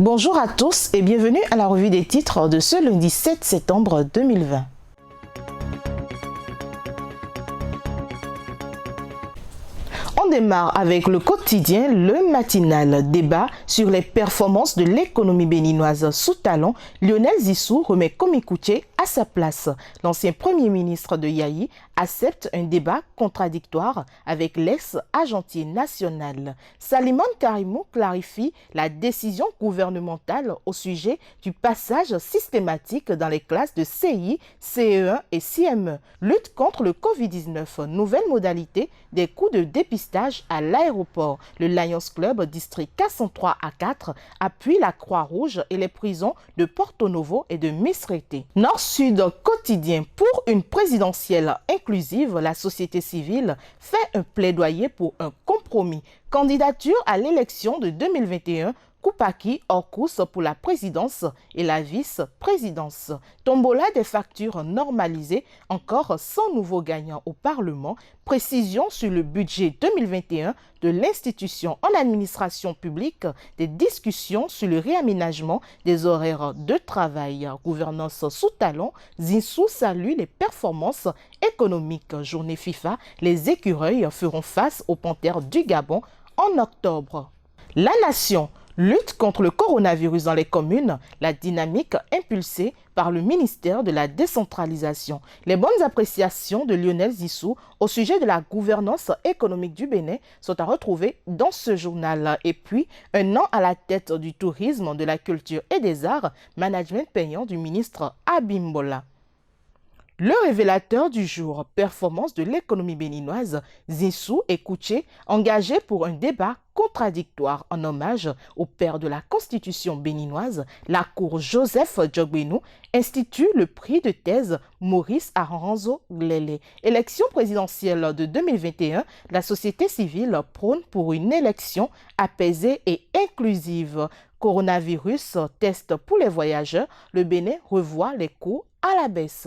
Bonjour à tous et bienvenue à la revue des titres de ce lundi 7 septembre 2020. On démarre avec le quotidien Le Matinal. Débat sur les performances de l'économie béninoise sous talon. Lionel Zissou remet Kwame Kouché à sa place. L'ancien premier ministre de Yayi accepte un débat contradictoire avec l'ex-agentier national. Salimane Karimou clarifie la décision gouvernementale au sujet du passage systématique dans les classes de CI, CE1 et CME. Lutte contre le Covid-19, nouvelle modalité des coûts de dépistage à l'aéroport. Le Lions Club district 403 à 4 appuie la Croix-Rouge et les prisons de Porto Novo et de Misrete. Nord-Sud quotidien, pour une présidentielle inclusive, la société civile fait un plaidoyer pour un compromis. Candidature à l'élection de 2021, Koupaki hors course pour la présidence et la vice-présidence. Tombola des factures normalisées, encore 100 nouveaux gagnants au Parlement. Précision sur le budget 2021 de l'institution en administration publique, des discussions sur le réaménagement des horaires de travail. Gouvernance sous talon, Zissou salue les performances économiques. Journée FIFA, les écureuils feront face aux panthères du Gabon en octobre. La Nation. Lutte contre le coronavirus dans les communes, la dynamique impulsée par le ministère de la décentralisation. Les bonnes appréciations de Lionel Zissou au sujet de la gouvernance économique du Bénin sont à retrouver dans ce journal. Et puis, un an à la tête du tourisme, de la culture et des arts, management payant du ministre Abimbola. Le révélateur du jour, performance de l'économie béninoise, Zissou et Kouché engagés pour un débat contradictoire en hommage au père de la Constitution béninoise. La Cour Joseph Djogbenou institue le prix de thèse Maurice Aranzo Glélé. Élection présidentielle de 2021, la société civile prône pour une élection apaisée et inclusive. Coronavirus, test pour les voyageurs, le Bénin revoit les coûts à la baisse.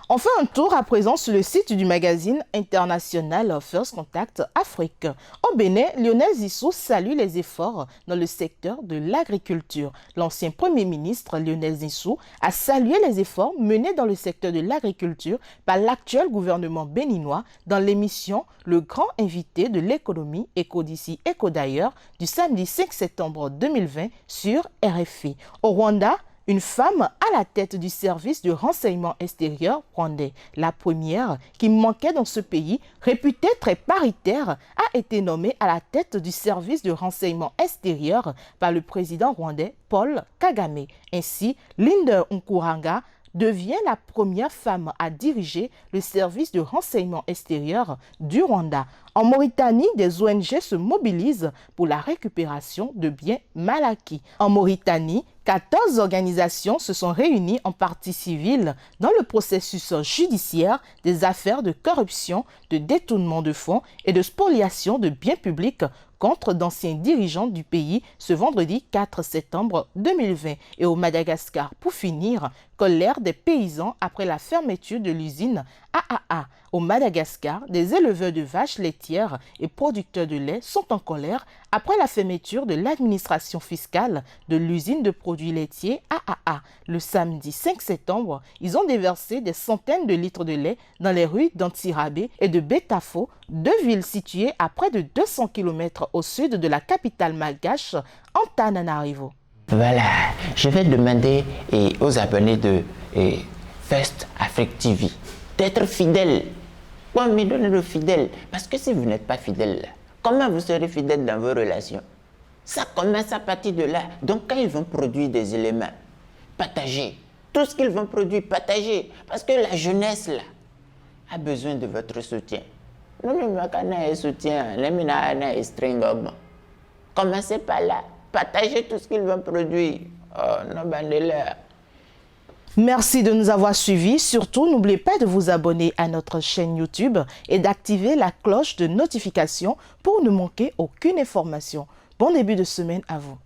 On fait un tour à présent sur le site du magazine international First Contact Afrique. Au Bénin, Lionel Zissou salue les efforts dans le secteur de l'agriculture. L'ancien premier ministre Lionel Zissou a salué les efforts menés dans le secteur de l'agriculture par l'actuel gouvernement béninois dans l'émission Le Grand Invité de l'économie Éco d'ici, Éco d'ailleurs du samedi 5 septembre 2020 sur RFI. Au Rwanda, une femme à la tête du service de renseignement extérieur rwandais. La première qui manquait dans ce pays, réputé très paritaire, a été nommée à la tête du service de renseignement extérieur par le président rwandais Paul Kagame. Ainsi, Linde Nkuranga devient la première femme à diriger le service de renseignement extérieur du Rwanda. En Mauritanie, des ONG se mobilisent pour la récupération de biens mal acquis. En Mauritanie, 14 organisations se sont réunies en partie civile dans le processus judiciaire des affaires de corruption, de détournement de fonds et de spoliation de biens publics contre d'anciens dirigeants du pays ce vendredi 4 septembre 2020. Et au Madagascar, pour finir, colère des paysans après la fermeture de l'usine AAA. Au Madagascar, des éleveurs de vaches laitières et producteurs de lait sont en colère après la fermeture de l'administration fiscale de l'usine de produits laitiers AAA. Le samedi 5 septembre, ils ont déversé des centaines de litres de lait dans les rues d'Antirabé et de Betafo, deux villes situées à près de 200 km au sud de la capitale malgache, Antananarivo. Voilà, je vais demander aux abonnés de First Afrique TV d'être fidèles. Quoi me donner le fidèle? Parce que si vous n'êtes pas fidèle, comment vous serez fidèle dans vos relations? Ça commence à partir de là. Donc quand ils vont produire des éléments, partagez. Tout ce qu'ils vont produire, partagez. Parce que la jeunesse là a besoin de votre soutien. Commencez par là. Partagez tout ce qu'ils vont produire. Oh, non, bandez-leur. Merci de nous avoir suivis. Surtout, n'oubliez pas de vous abonner à notre chaîne YouTube et d'activer la cloche de notification pour ne manquer aucune information. Bon début de semaine à vous.